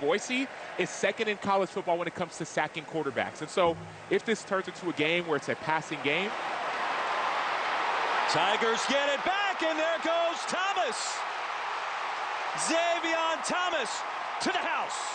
Boise is second in college football when it comes to sacking quarterbacks. And so if this turns into a game where it's a passing game. Tigers get it back, and there goes Thomas. Xavier Thomas to the house.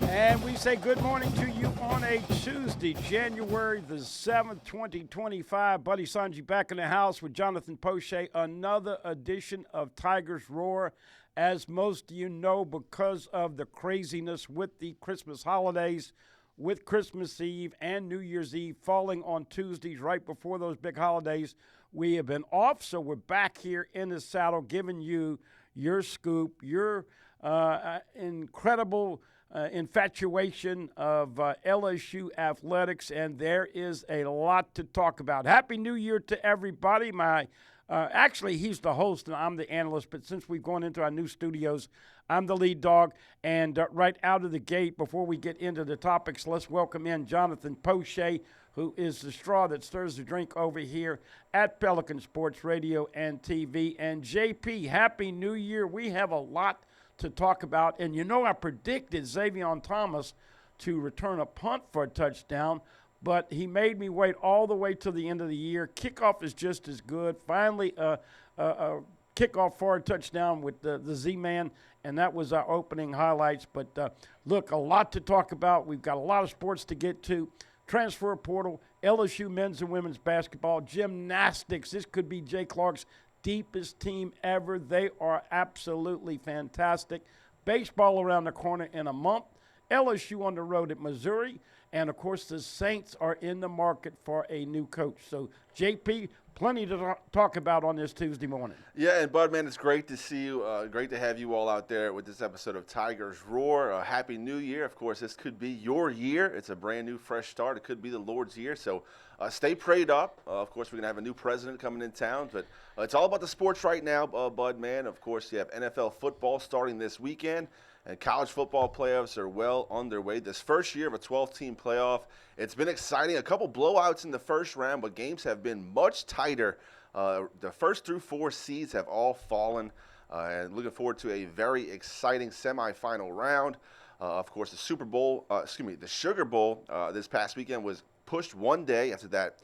And we say good morning to you on a Tuesday, January the 7th, 2025. Buddy Songy back in the house with Jonathan Poche. Another edition of Tigers Roar. As most of you know, because of the craziness with the Christmas holidays, with Christmas Eve and New Year's Eve falling on Tuesdays right before those big holidays, we have been off. So we're back here in the saddle giving you your scoop, your incredible infatuation of LSU athletics, and there is a lot to talk about. Happy New Year to everybody. Actually, he's the host and I'm the analyst, but since we've gone into our new studios, I'm the lead dog. And right out of the gate, before we get into the topics, let's welcome in Jonathan Poche, who is the straw that stirs the drink over here at Pelican Sports Radio and TV. And JP, Happy New Year. We have a lot to talk about. And you know, I predicted Xavier Thomas to return a punt for a touchdown, but he made me wait all the way to the end of the year. Kickoff is just as good. Finally, a kickoff for a touchdown with the Z-Man, and that was our opening highlights. But look, a lot to talk about. We've got a lot of sports to get to. Transfer portal, LSU men's and women's basketball, gymnastics. This could be Jay Clark's deepest team ever. They are absolutely fantastic. Baseball around the corner in a month. LSU on the road at Missouri. And, of course, the Saints are in the market for a new coach. So, JP, plenty to talk about on this Tuesday morning. Yeah, and Bud, man, it's great to see you. Great to have you all out there with this episode of Tigers Roar. Happy New Year. Of course, this could be your year. It's a brand new, fresh start. It could be the Lord's year. So stay prayed up. Of course, we're going to have a new president coming in town. But it's all about the sports right now, Bud, man. Of course, you have NFL football starting this weekend. And college football playoffs are well underway. This first year of a 12-team playoff, it's been exciting. A couple blowouts in the first round, but games have been much tighter. The first through four seeds have all fallen. And looking forward to a very exciting semifinal round. Of course, the the Sugar Bowl this past weekend was pushed one day after that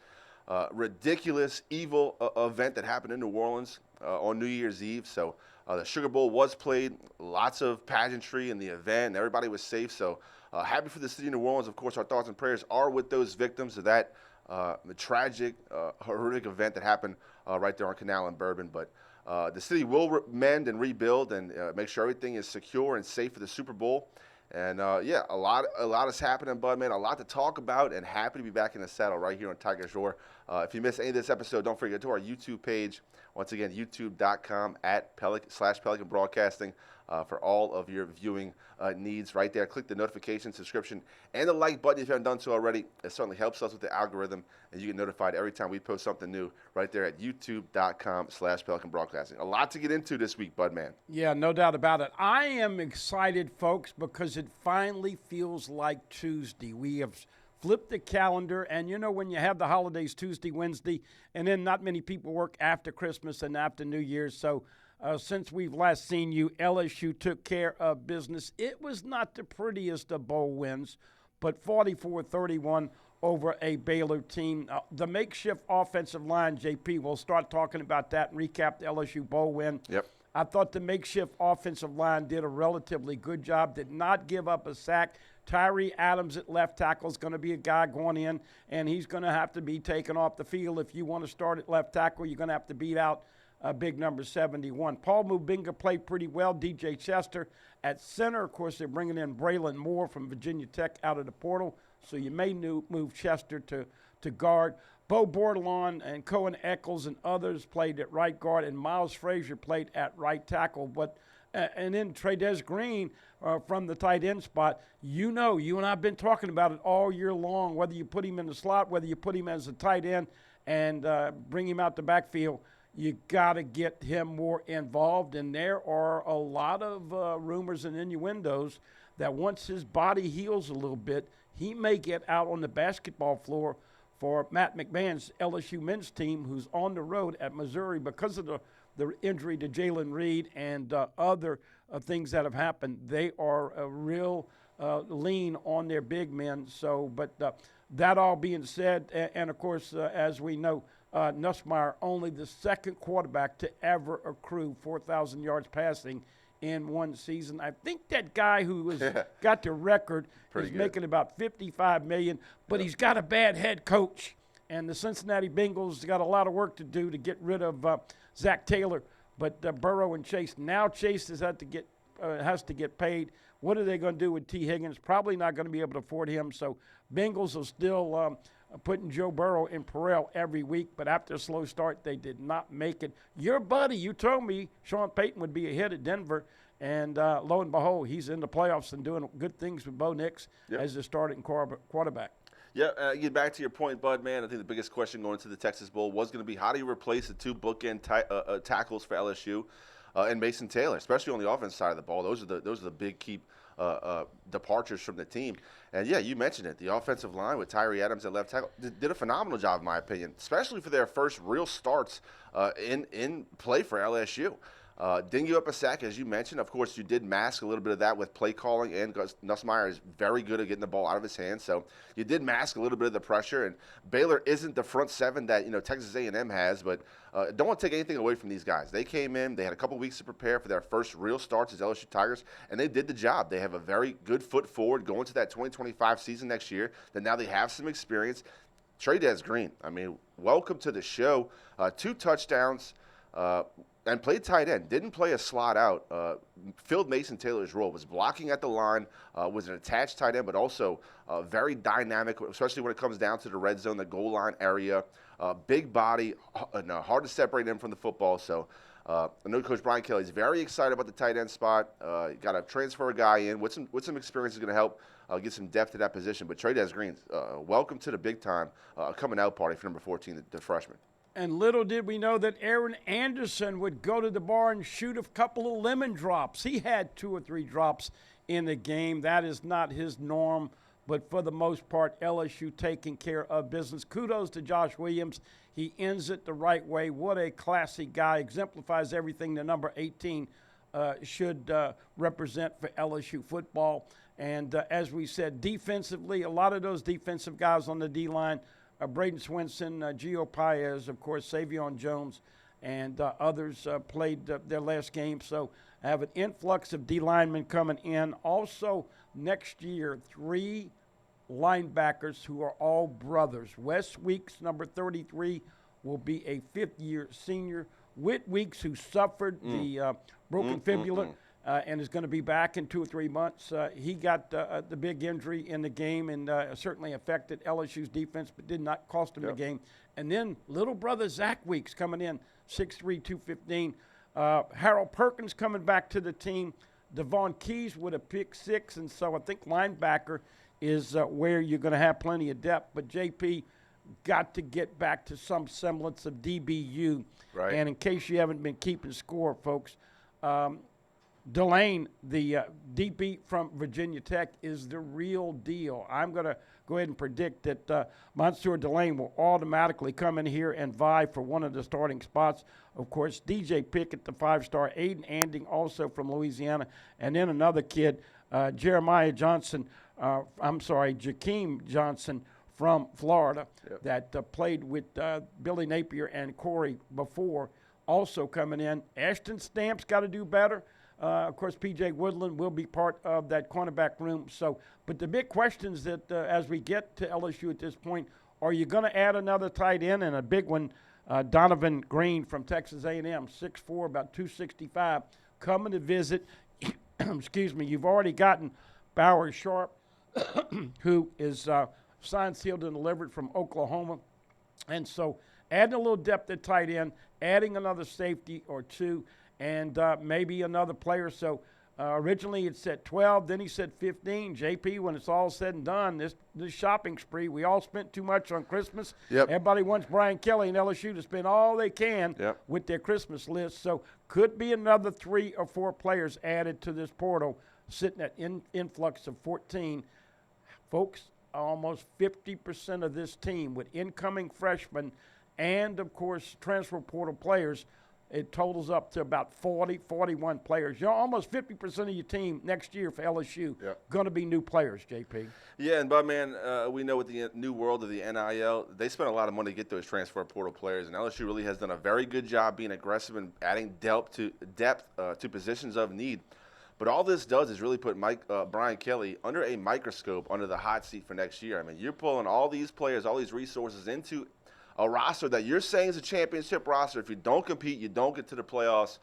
ridiculous, evil event that happened in New Orleans on New Year's Eve. So the Sugar Bowl was played, lots of pageantry in the event, and everybody was safe. So happy for the city of New Orleans. Of course, our thoughts and prayers are with those victims of that the tragic, horrific event that happened right there on Canal and Bourbon. But the city will mend and rebuild and make sure everything is secure and safe for the Super Bowl. And, yeah, a lot is happening, Bud, man. A lot to talk about, and happy to be back in the saddle right here on Tigers Roar. If you missed any of this episode, don't forget to our YouTube page. Once again, youtube.com/Pelican Broadcasting for all of your viewing needs right there. Click the notification, subscription, and the like button if you haven't done so already. It certainly helps us with the algorithm, and you get notified every time we post something new right there at youtube.com/Pelican Broadcasting. A lot to get into this week, Bud, man. Yeah, no doubt about it. I am excited, folks, because it finally feels like Tuesday. We have flipped the calendar, and you know when you have the holidays Tuesday, Wednesday, and then not many people work after Christmas and after New Year's. So since we've last seen you, LSU took care of business. It was not the prettiest of bowl wins, but 44-31 over a Baylor team. The makeshift offensive line, JP, we'll start talking about that and recap the LSU bowl win. Yep. I thought the makeshift offensive line did a relatively good job, did not give up a sack. Tyree Adams at left tackle is going to be a guy going in, and he's going to have to be taken off the field. If you want to start at left tackle, you're going to have to beat out big number 71. Paul Mubinga played pretty well. DJ Chester at center. Of course, they're bringing in Braylon Moore from Virginia Tech out of the portal, so you may move Chester to guard. Bo Bordelon and Cohen Eccles and others played at right guard, and Miles Frazier played at right tackle. But and then Trey'Dez Green from the tight end spot. You know, you and I have been talking about it all year long, whether you put him in the slot, whether you put him as a tight end and bring him out the backfield. You got to get him more involved, and there are a lot of rumors and innuendos that once his body heals a little bit, he may get out on the basketball floor for Matt McMahon's LSU men's team, who's on the road at Missouri because of the injury to Jalen Reed and other things that have happened. They are a real lean on their big men. So, but that all being said, and of course, as we know, Nussmeier, only the second quarterback to ever accrue 4,000 yards passing in one season. I think that guy who has got the record is making about $55 million, but he's got a bad head coach. And the Cincinnati Bengals got a lot of work to do to get rid of Zach Taylor. But Burrow and Chase, now Chase has to get paid. What are they going to do with T. Higgins? Probably not going to be able to afford him. So Bengals are still putting Joe Burrow in Perel every week, but after a slow start, they did not make it. Your buddy, you told me Sean Payton would be a hit at Denver, and lo and behold, he's in the playoffs and doing good things with Bo Nix as the starting quarterback. Yeah, get back to your point, Bud, man. I think the biggest question going into the Texas Bowl was going to be how do you replace the two bookend tackles for LSU and Mason Taylor, especially on the offense side of the ball. Those are the big key departures from the team. And, yeah, you mentioned it. The offensive line with Tyree Adams at left tackle did a phenomenal job, in my opinion, especially for their first real starts in play for LSU. Didn't give up a sack, as you mentioned. Of course, you did mask a little bit of that with play calling, and Nussmeier is very good at getting the ball out of his hands. So you did mask a little bit of the pressure. And Baylor isn't the front seven that Texas A&M has, but don't want to take anything away from these guys. They came in, they had a couple weeks to prepare for their first real starts as LSU Tigers, and they did the job. They have a very good foot forward going to that 2025 season next year. That now they have some experience. Trey'Dez Green, I mean, welcome to the show. 2 touchdowns. And played tight end, didn't play a slot out, filled Mason Taylor's role, was blocking at the line, was an attached tight end, but also very dynamic, especially when it comes down to the red zone, the goal line area, big body, hard to separate him from the football. So I know Coach Brian Kelly's very excited about the tight end spot. Got to transfer a guy in with some experience is going to help get some depth to that position. But Trey'Dez Green, welcome to the big time coming out party for number 14, the freshman. And little did we know that Aaron Anderson would go to the bar and shoot a couple of lemon drops. He had 2 or 3 drops in the game. That is not his norm, but for the most part, LSU taking care of business. Kudos to Josh Williams. He ends it the right way. What a classy guy. Exemplifies everything the number 18 should represent for LSU football. And as we said, defensively, a lot of those defensive guys on the D-line, Braden Swinson, Gio Paez, of course, Savion Jones, and others played their last game. So I have an influx of D linemen coming in. Also, next year, 3 linebackers who are all brothers. Wes Weeks, number 33, will be a 5th-year senior. Whit Weeks, who suffered the broken fibula, and is going to be back in 2 or 3 months. He got the big injury in the game and certainly affected LSU's defense, but did not cost him the game. And then little brother Zach Weeks coming in, 6'3", 215. Harold Perkins coming back to the team. Devon Keys with a pick 6, and so I think linebacker is where you're going to have plenty of depth. But JP got to get back to some semblance of DBU. Right. And in case you haven't been keeping score, folks, Delane, the DB from Virginia Tech, is the real deal. I'm going to go ahead and predict that Monsieur Delane will automatically come in here and vie for one of the starting spots. Of course, DJ Pickett, the 5-star, Aiden Anding, also from Louisiana, and then another kid, Jakeem Johnson from Florida, that played with Billy Napier and Corey before, also coming in. Ashton Stamp's got to do better. Of course, P.J. Woodland will be part of that cornerback room. So, but the big questions that as we get to LSU at this point, are you going to add another tight end? And a big one, Donovan Green from Texas A&M, 6'4", about 265, coming to visit. Excuse me. You've already gotten Bower Sharp, who is signed, sealed, and delivered from Oklahoma. And so adding a little depth at tight end, adding another safety or 2, and maybe another player. So Originally it said 12, then he said 15. JP, when it's all said and done, this shopping spree, we all spent too much on Christmas. Yep. Everybody wants Brian Kelly and LSU to spend all they can with their Christmas list. So could be another 3 or 4 players added to this portal, sitting at influx of 14. Folks, almost 50% of this team with incoming freshmen and, of course, transfer portal players, it totals up to about 40, 41 players. You know, almost 50% of your team next year for LSU going to be new players, JP. Yeah, and Bud, man, we know with the new world of the NIL, they spent a lot of money to get those transfer portal players, and LSU really has done a very good job being aggressive and adding depth to positions of need. But all this does is really put Brian Kelly under a microscope, under the hot seat for next year. I mean, you're pulling all these players, all these resources into a roster that you're saying is a championship roster. If you don't compete, you don't get to the playoffs.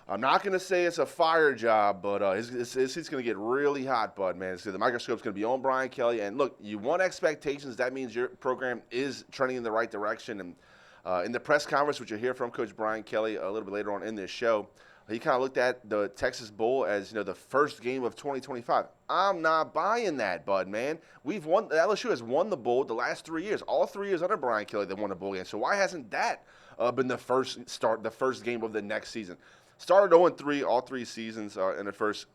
I'm not going to say it's a fire job, but it's going to get really hot, Bud, man. The microscope's going to be on Brian Kelly. And, look, you want expectations. That means your program is trending in the right direction. And in the press conference, which you'll hear from Coach Brian Kelly a little bit later on in this show, he kind of looked at the Texas Bowl as, the first game of 2025. I'm not buying that, Bud, man. LSU has won the bowl the last 3 years. All 3 years under Brian Kelly, they won the bowl game. So why hasn't that been the first game of the next season? Started 0-3 all 3 seasons in the first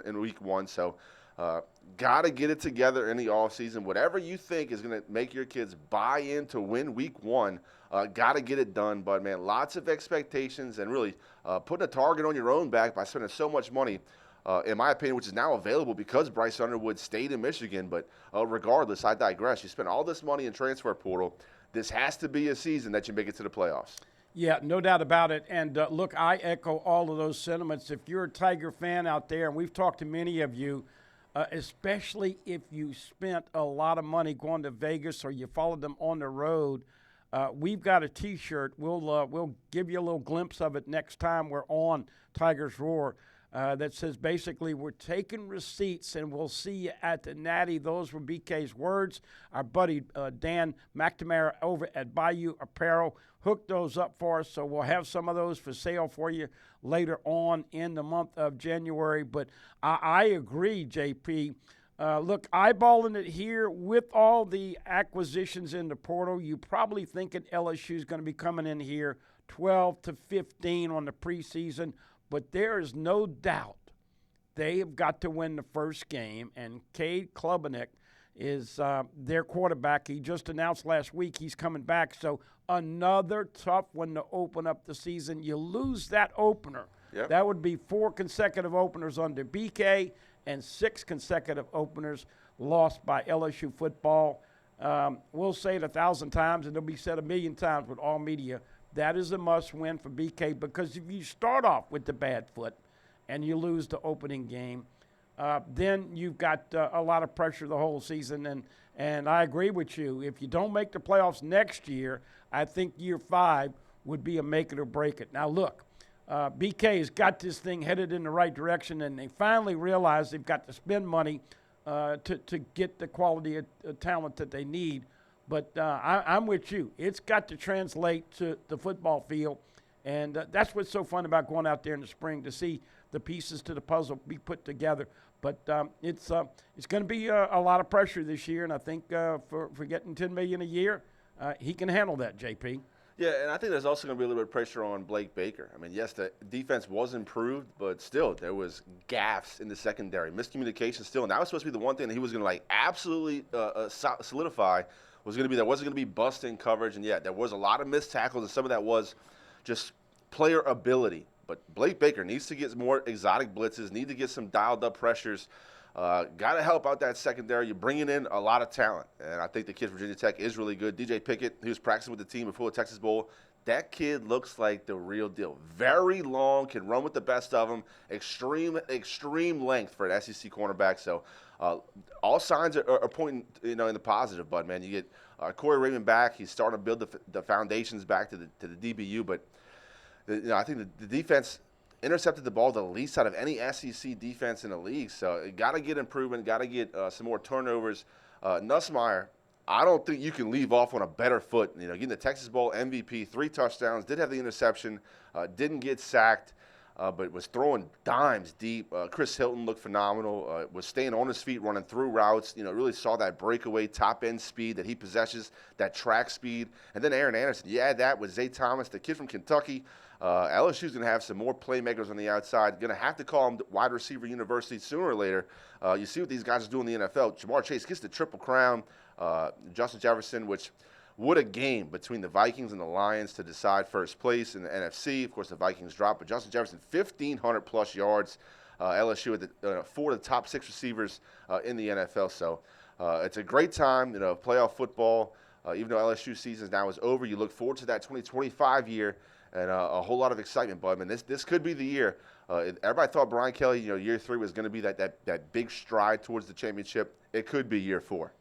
in week 1. So got to get it together in the offseason. Whatever you think is going to make your kids buy in to win week 1, got to get it done, Bud, man. Lots of expectations and really putting a target on your own back by spending so much money, in my opinion, which is now available because Bryce Underwood stayed in Michigan. But regardless, I digress. You spent all this money in transfer portal. This has to be a season that you make it to the playoffs. Yeah, no doubt about it. And, look, I echo all of those sentiments. If you're a Tiger fan out there, and we've talked to many of you, especially if you spent a lot of money going to Vegas or you followed them on the road, we've got a T-shirt. We'll give you a little glimpse of it next time we're on Tigers Roar that says basically we're taking receipts and we'll see you at the Natty. Those were BK's words. Our buddy Dan McNamara over at Bayou Apparel hooked those up for us, so we'll have some of those for sale for you later on in the month of January. But I agree, JP. Look, eyeballing it here with all the acquisitions in the portal, you probably thinking LSU is going to be coming in here 12 to 15 on the preseason, but there is no doubt they have got to win the first game, and Cade Klubnik is their quarterback. He just announced last week he's coming back, so another tough one to open up the season. You lose that opener. Yep. That would be 4 consecutive openers under BK and 6 consecutive openers lost by LSU football. We'll say it 1,000 times, and it'll be said 1,000,000 times with all media. That is a must-win for BK, because if you start off with the bad foot and you lose the opening game, then you've got a lot of pressure the whole season. And I agree with you. If you don't make the playoffs next year, I think year 5 would be a make it or break it. Now, look, BK has got this thing headed in the right direction, and they finally realize they've got to spend money to get the quality of talent that they need. But I'm with you. It's got to translate to the football field, and that's what's so fun about going out there in the spring, to see the pieces to the puzzle be put together. But it's going to be a lot of pressure this year, and I think for getting $10 million a year, he can handle that, JP. Yeah, and I think there's also going to be a little bit of pressure on Blake Baker. I mean, yes, the defense was improved, but still there was gaffes in the secondary, miscommunication still, and that was supposed to be the one thing that he was going to absolutely solidify. There wasn't going to be busting coverage, and yeah, there was a lot of missed tackles, and some of that was just player ability. But Blake Baker needs to get more exotic blitzes, need to get some dialed-up pressures. Got to help out that secondary. You're bringing in a lot of talent, and I think the kid from Virginia Tech is really good. DJ Pickett, he was practicing with the team before the Texas Bowl. That kid looks like the real deal. Very long, can run with the best of them. Extreme length for an SEC cornerback. So all signs are pointing, in the positive. But man, you get Corey Raymond back. He's starting to build the foundations back to the DBU. But I think the defense intercepted the ball the least out of any SEC defense in the league. So got to get improvement. Got to get some more turnovers. Nussmeier, I don't think you can leave off on a better foot. Getting the Texas Bowl MVP, 3 touchdowns, did have the interception, didn't get sacked. but was throwing dimes deep. Chris Hilton looked phenomenal, was staying on his feet, running through routes. Really saw that breakaway top-end speed that he possesses, that track speed. And then Aaron Anderson, you add that with Zay Thomas, the kid from Kentucky. LSU's going to have some more playmakers on the outside. Going to have to call them wide receiver university sooner or later. You see what these guys are doing in the NFL. Jamar Chase gets the Triple Crown. Justin Jefferson, which what a game between the Vikings and the Lions to decide first place in the NFC. Of course, the Vikings dropped, but Justin Jefferson, 1,500-plus yards. LSU with 4 of the top 6 receivers in the NFL. So it's a great time, playoff football. Even though LSU season now is over, you look forward to that 2025 year. And a whole lot of excitement, Bud. This could be the year. Everybody thought Brian Kelly, year 3 was going to be that big stride towards the championship. It could be year 4.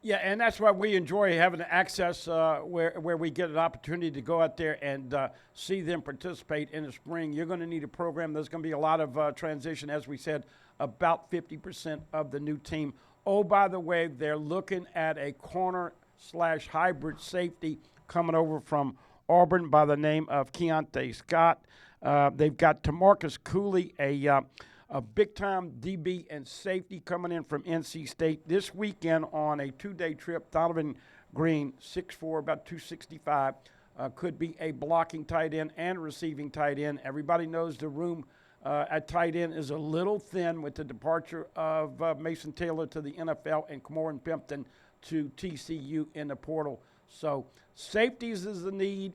Yeah, and that's why we enjoy having access where we get an opportunity to go out there and see them participate in the spring. You're going to need a program. There's going to be a lot of transition, as we said, about 50% of the new team. Oh, by the way, they're looking at a corner/hybrid safety coming over from Auburn by the name of Keontae Scott. They've got Tamarcus Cooley, a big-time DB and safety coming in from NC State this weekend on a 2-day trip. Donovan Green, 6'4", about 265, could be a blocking tight end and receiving tight end. Everybody knows the room at tight end is a little thin with the departure of Mason Taylor to the NFL and Cameron Pimpton to TCU in the portal. So safeties is the need.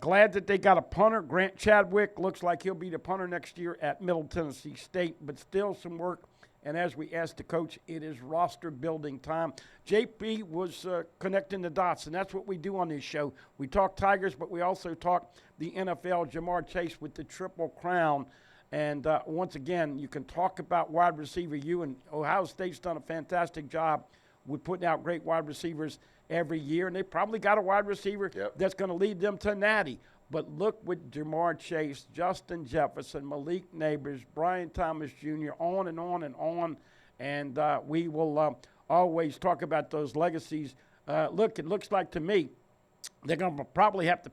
Glad that they got a punter. Grant Chadwick looks like he'll be the punter next year at Middle Tennessee State, but still some work. And as we asked the coach, it is roster building time. JP was connecting the dots, and that's what we do on this show. We talk Tigers, but we also talk the NFL. Jamar Chase with the Triple Crown. And once again, you can talk about wide receiver. And Ohio State's done a fantastic job with putting out great wide receivers every year, and they probably got a wide receiver that's going to lead them to Natty. But look with Jamar Chase, Justin Jefferson, Malik Neighbors, Brian Thomas Jr., on and on and on. And we will always talk about those legacies. Look, it looks like to me they're going to probably have to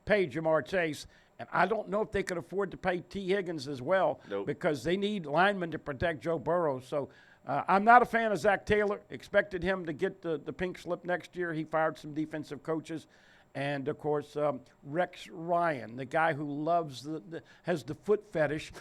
pay Jamar Chase. And I don't know if they could afford to pay T. Higgins as well because they need linemen to protect Joe Burrow. So I'm not a fan of Zach Taylor. Expected him to get the pink slip next year. He fired some defensive coaches. And, of course, Rex Ryan, the guy who loves has the foot fetish,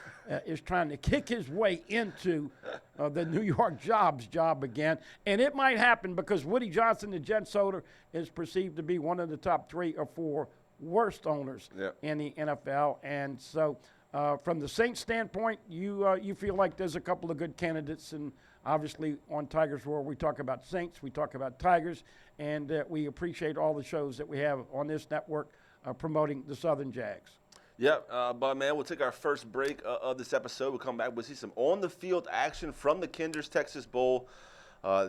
is trying to kick his way into the New York job again. And it might happen because Woody Johnson, the Jets owner, is perceived to be one of the top 3 or 4 worst owners in the NFL. And so from the Saints standpoint, you feel like there's a couple of good candidates. And obviously on Tigers Roar, we talk about Saints, we talk about Tigers, and we appreciate all the shows that we have on this network promoting the Southern Jags. Yep, but man, we'll take our first break of this episode. We'll come back. We'll see some on-the-field action from the Kinder's Texas Bowl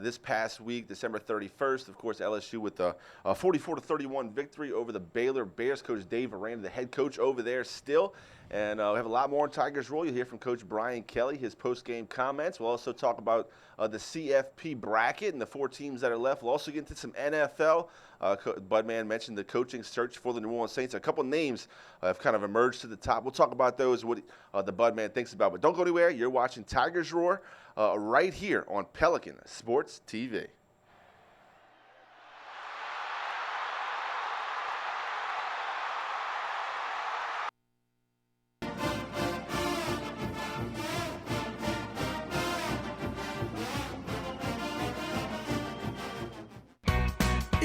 this past week, December 31st. Of course, LSU with a 44-31 victory over the Baylor Bears. Coach Dave Aranda, the head coach over there still. And we have a lot more on Tigers Roll. You'll hear from Coach Brian Kelly, his post-game comments. We'll also talk about the CFP bracket and the 4 teams that are left. We'll also get into some NFL. Budman mentioned the coaching search for the New Orleans Saints. A couple names have kind of emerged to the top. We'll talk about those, what the Budman thinks about. But don't go anywhere. You're watching Tigers Roar right here on Pelican Sports TV.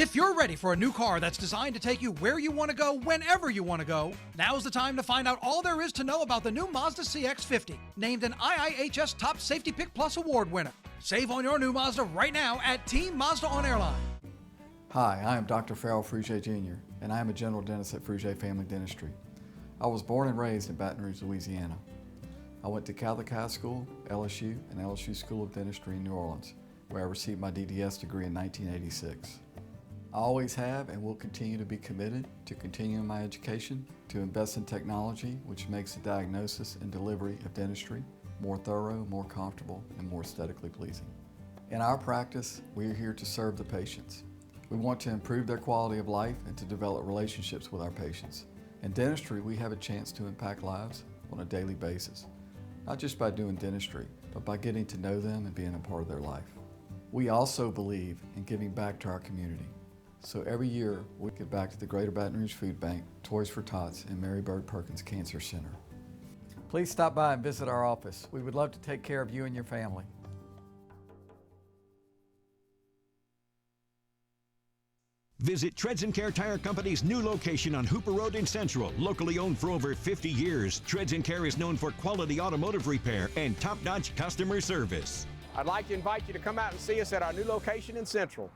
If you're ready for a new car that's designed to take you where you want to go, whenever you want to go, now's the time to find out all there is to know about the new Mazda CX-50, named an IIHS Top Safety Pick Plus award winner. Save on your new Mazda right now at Team Mazda on Airline. Hi, I am Dr. Farrell Frugier Jr., and I am a general dentist at Frugier Family Dentistry. I was born and raised in Baton Rouge, Louisiana. I went to Catholic High School, LSU, and LSU School of Dentistry in New Orleans, where I received my DDS degree in 1986. I always have and will continue to be committed to continuing my education, to invest in technology which makes the diagnosis and delivery of dentistry more thorough, more comfortable, and more aesthetically pleasing. In our practice, we are here to serve the patients. We want to improve their quality of life and to develop relationships with our patients. In dentistry, we have a chance to impact lives on a daily basis, not just by doing dentistry, but by getting to know them and being a part of their life. We also believe in giving back to our community. So every year, we give back to the Greater Baton Rouge Food Bank, Toys for Tots, and Mary Bird Perkins Cancer Center. Please stop by and visit our office. We would love to take care of you and your family. Visit Treads & Care Tire Company's new location on Hooper Road in Central. Locally owned for over 50 years, Treads & Care is known for quality automotive repair and top-notch customer service. I'd like to invite you to come out and see us at our new location in Central.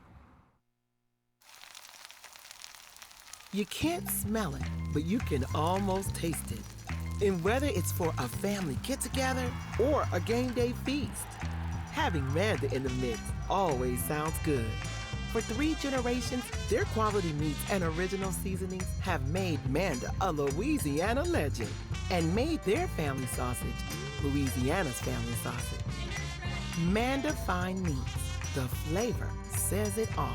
You can't smell it, but you can almost taste it. And whether it's for a family get-together or a game day feast, having Manda in the mix always sounds good. For 3 generations, their quality meats and original seasonings have made Manda a Louisiana legend and made their family sausage Louisiana's family sausage. Manda Fine Meats, the flavor says it all.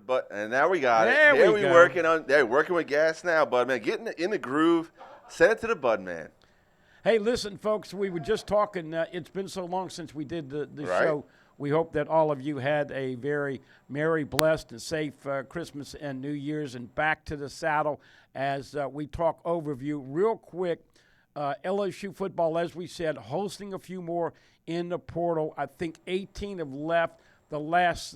But and now we got there it. There we go. Working with gas now, bud man. Getting in the groove. Send it to the bud man. Hey, listen, folks, we were just talking. It's been so long since we did the Right. show. We hope that all of you had a very merry, blessed, and safe Christmas and New Year's. And back to the saddle as we talk overview. Real quick, LSU football, as we said, hosting a few more in the portal. I think 18 have left. The last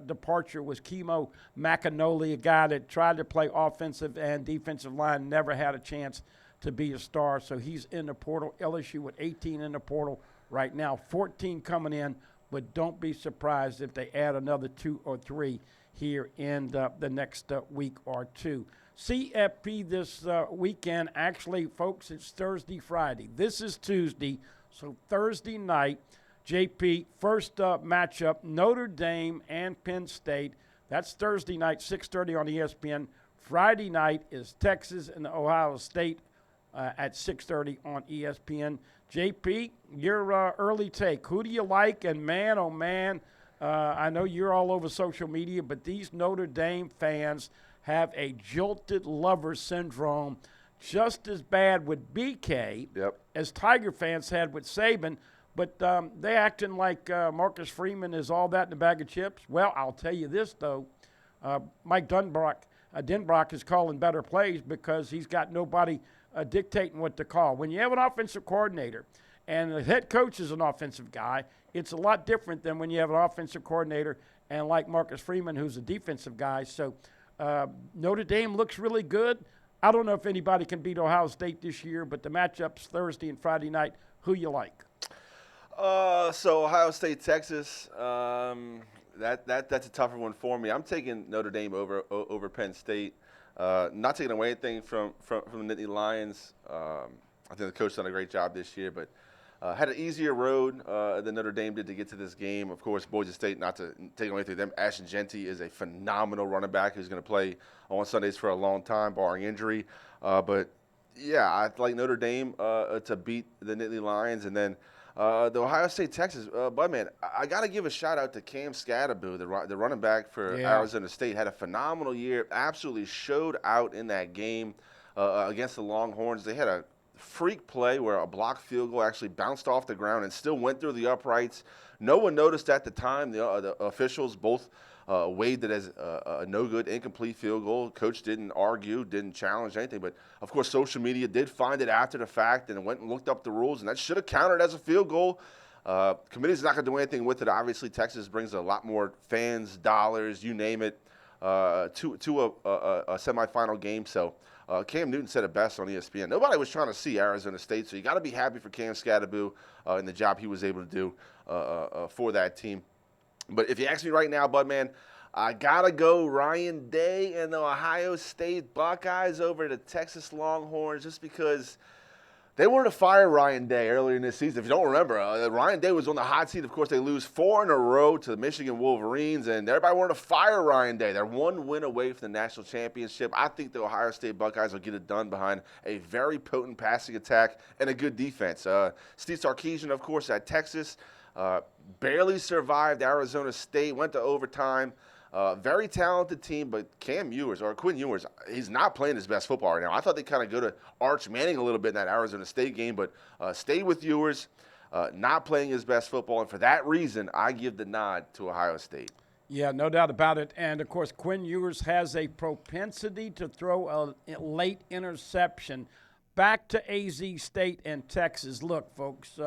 departure was Kimo McAnally, a guy that tried to play offensive and defensive line, never had a chance to be a star. So he's in the portal. LSU with 18 in the portal right now, 14 coming in, but don't be surprised if they add another 2 or 3 here in the next week or two. CFP this weekend, actually, folks, it's Thursday, Friday. This is Tuesday, so Thursday night, JP, first matchup, Notre Dame and Penn State. That's Thursday night, 6:30 on ESPN. Friday night is Texas and Ohio State at 6:30 on ESPN. JP, your early take. Who do you like? And man, oh man, I know you're all over social media, but these Notre Dame fans have a jilted lover syndrome just as bad with BK as Tiger fans had with Saban. But they acting like Marcus Freeman is all that in a bag of chips. Well, I'll tell you this, though. Mike Denbrock is calling better plays because he's got nobody dictating what to call. When you have an offensive coordinator and the head coach is an offensive guy, it's a lot different than when you have an offensive coordinator and like Marcus Freeman, who's a defensive guy. So Notre Dame looks really good. I don't know if anybody can beat Ohio State this year, but the matchups Thursday and Friday night, who you like? So Ohio State, Texas, that's a tougher one for me. I'm taking Notre Dame over Penn State. Not taking away anything from the Nittany Lions. I think the coach done a great job this year, but had an easier road than Notre Dame did to get to this game. Of course, Boise State, not to take away from them. Ashton Genty is a phenomenal running back who's going to play on Sundays for a long time, barring injury. But yeah, I like Notre Dame to beat the Nittany Lions, and then. The Ohio State, Texas, but man, I got to give a shout out to Cam Scatterbo, the running back for Arizona State. Had a phenomenal year, absolutely showed out in that game against the Longhorns. They had a freak play where a blocked field goal actually bounced off the ground and still went through the uprights. No one noticed at the time. The officials both weighed it as a no-good, incomplete field goal. Coach didn't argue, didn't challenge anything. But, of course, social media did find it after the fact and went and looked up the rules, and that should have counted as a field goal. Committee's not going to do anything with it. Obviously, Texas brings a lot more fans, dollars, you name it, to a semifinal game. So Cam Newton said it best on ESPN. Nobody was trying to see Arizona State, so you got to be happy for Cam Scadaboo and the job he was able to do for that team. But if you ask me right now, Budman, I got to go Ryan Day and the Ohio State Buckeyes over the Texas Longhorns just because they wanted to fire Ryan Day earlier in this season. If you don't remember, Ryan Day was on the hot seat. Of course, they lose 4 in a row to the Michigan Wolverines, and everybody wanted to fire Ryan Day. They're 1 win away from the national championship. I think the Ohio State Buckeyes will get it done behind a very potent passing attack and a good defense. Steve Sarkisian, of course, at Texas, barely survived Arizona State, went to overtime. Very talented team, but Quinn Ewers, he's not playing his best football right now. I thought they'd kind of go to Arch Manning a little bit in that Arizona State game, but stayed with Ewers, not playing his best football. And for that reason, I give the nod to Ohio State. Yeah, no doubt about it. And, of course, Quinn Ewers has a propensity to throw a late interception. Back to AZ State and Texas. Look, folks,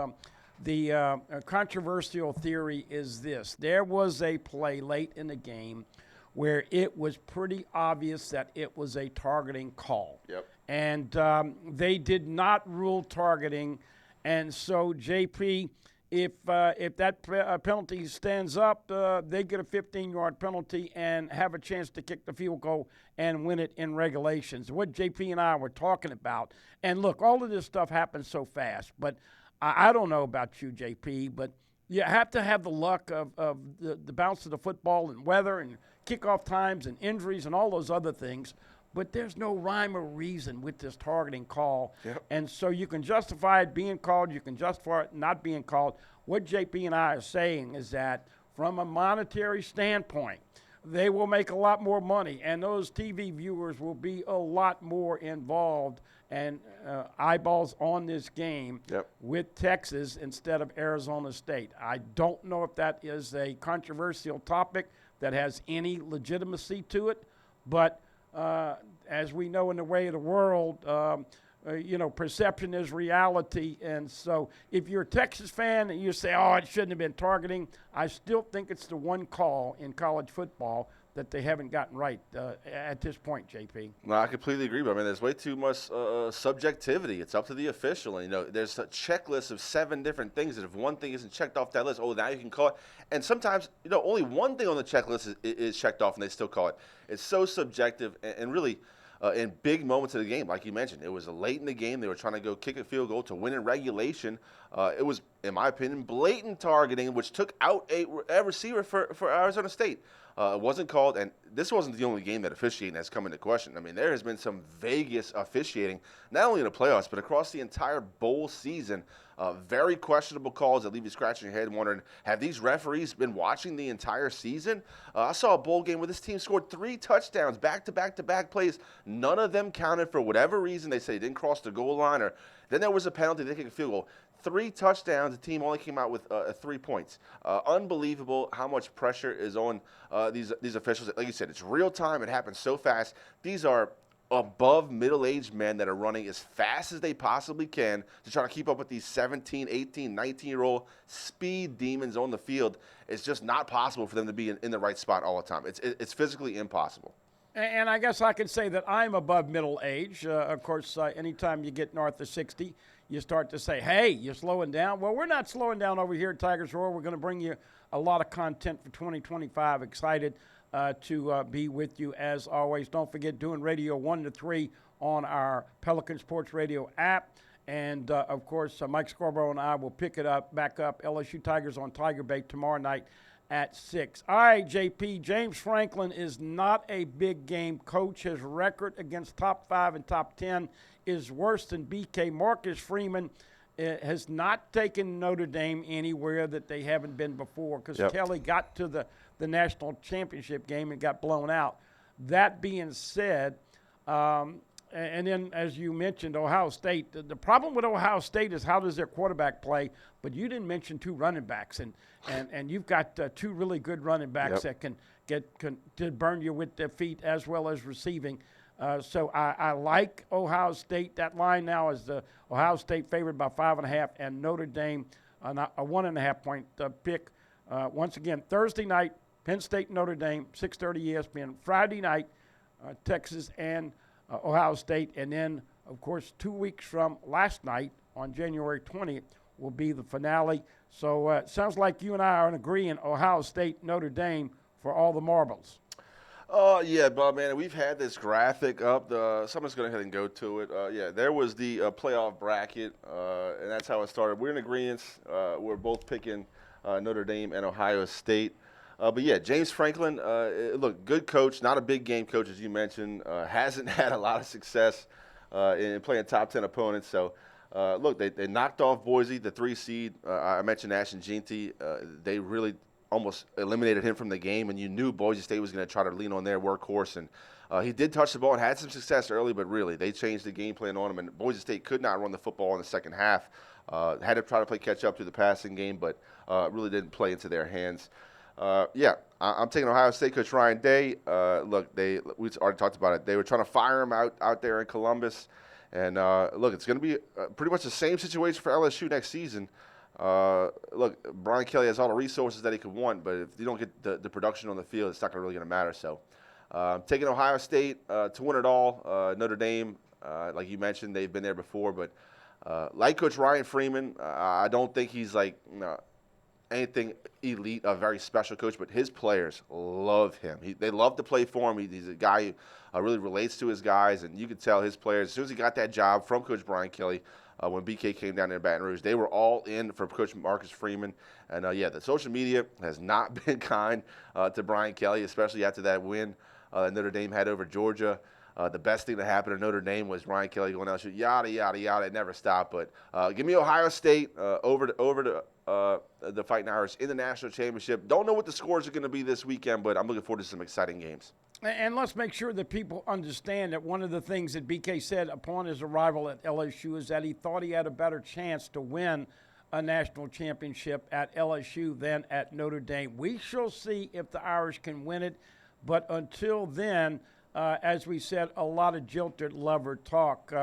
the controversial theory is this. There was a play late in the game where it was pretty obvious that it was a targeting call. Yep. And they did not rule targeting. And so, JP, if that penalty stands up, they get a 15-yard penalty and have a chance to kick the field goal and win it in regulations. What JP and I were talking about. And, look, all of this stuff happens so fast, but I don't know about you, JP, but you have to have the luck of the bounce of the football and weather and kickoff times and injuries and all those other things. But there's no rhyme or reason with this targeting call. Yep. And so you can justify it being called. You can justify it not being called. What JP and I are saying is that from a monetary standpoint, they will make a lot more money, and those TV viewers will be a lot more involved and eyeballs on this game with Texas instead of Arizona State. I don't know if that is a controversial topic that has any legitimacy to it, but as we know in the way of the world, perception is reality. And so if you're a Texas fan and you say, oh, it shouldn't have been targeting, I still think it's the one call in college football that they haven't gotten right at this point, JP. No, I completely agree. But I mean, there's way too much subjectivity. It's up to the official. And, there's a checklist of 7 different things. And if one thing isn't checked off that list, now you can call it. And sometimes, only one thing on the checklist is checked off, and they still call it. It's so subjective and really in big moments of the game, like you mentioned. It was late in the game. They were trying to go kick a field goal to win in regulation. It was, in my opinion, blatant targeting, which took out a receiver for Arizona State. It wasn't called, and this wasn't the only game that officiating has come into question. I mean, there has been some Vegas officiating, not only in the playoffs, but across the entire bowl season. Very questionable calls that leave you scratching your head wondering, have these referees been watching the entire season? I saw a bowl game where this team scored 3 touchdowns, back-to-back-to-back plays. None of them counted for whatever reason. They say they didn't cross the goal line, or then there was a penalty, they kicked a field goal. 3 touchdowns, the team only came out with 3 points. Unbelievable how much pressure is on these officials. Like you said, it's real time. It happens so fast. These are above middle-aged men that are running as fast as they possibly can to try to keep up with these 17, 18, 19-year-old speed demons on the field. It's just not possible for them to be in the right spot all the time. It's physically impossible. And I guess I can say that I'm above middle age. Of course, anytime you get north of 60, you start to say, hey, you're slowing down. Well, we're not slowing down over here at Tigers Roar. We're going to bring you a lot of content for 2025. Excited to be with you as always. Don't forget doing radio 1 to 3 on our Pelican Sports Radio app. And, of course, Mike Scarborough and I will pick it back up, LSU Tigers on Tiger Bay tomorrow night at 6. All right, JP, James Franklin is not a big game coach. His record against top 5 and top 10 is worse than BK. Marcus Freeman has not taken Notre Dame anywhere that they haven't been before because Kelly got to the national championship game and got blown out. That being said, And then, as you mentioned, Ohio State. The problem with Ohio State is how does their quarterback play? But you didn't mention two running backs, and you've got two really good running backs that can burn you with their feet as well as receiving. So I like Ohio State. That line now is the Ohio State favored by 5.5, and Notre Dame a 1.5 point pick. Once again, Thursday night, Penn State, Notre Dame, 6:30 ESPN. Friday night, Texas and Ohio State. And then, of course, 2 weeks from last night on January 20th will be the finale. So it sounds like you and I are in agreement, Ohio State, Notre Dame for all the marbles. Oh, yeah, Bob, man, we've had this graphic up. Someone's going to go ahead and go to it. There was the playoff bracket, and that's how it started. We're in agreement. We're both picking Notre Dame and Ohio State. But, yeah, James Franklin, look, good coach, not a big game coach, as you mentioned, hasn't had a lot of success in playing top 10 opponents. So, look, they knocked off Boise, the 3 seed. I mentioned Ashton Jeanty. They really almost eliminated him from the game, and you knew Boise State was going to try to lean on their workhorse. And he did touch the ball and had some success early, but really they changed the game plan on him, and Boise State could not run the football in the second half. Had to try to play catch-up through the passing game, but really didn't play into their hands. I'm taking Ohio State coach Ryan Day. Look, we already talked about it. They were trying to fire him out there in Columbus. And, look, it's going to be pretty much the same situation for LSU next season. Look, Brian Kelly has all the resources that he could want, but if you don't get the production on the field, it's not really going to matter. So taking Ohio State to win it all. Notre Dame, like you mentioned, they've been there before. But like Coach Ryan Freeman, I don't think he's like anything elite, a very special coach, but his players love him. They love to play for him. He's a guy who really relates to his guys, and you could tell his players, as soon as he got that job from Coach Brian Kelly, when BK came down in Baton Rouge, they were all in for Coach Marcus Freeman. And, the social media has not been kind to Brian Kelly, especially after that win Notre Dame had over Georgia. The best thing that happened to Notre Dame was Brian Kelly going out, yada, yada, yada. It never stopped. But give me Ohio State over to the Fighting Irish in the national championship. Don't know what the scores are going to be this weekend, but I'm looking forward to some exciting games. And let's make sure that people understand that one of the things that BK said upon his arrival at LSU is that he thought he had a better chance to win a national championship at LSU than at Notre Dame. We shall see if the Irish can win it. But until then, as we said, a lot of jilted lover talk.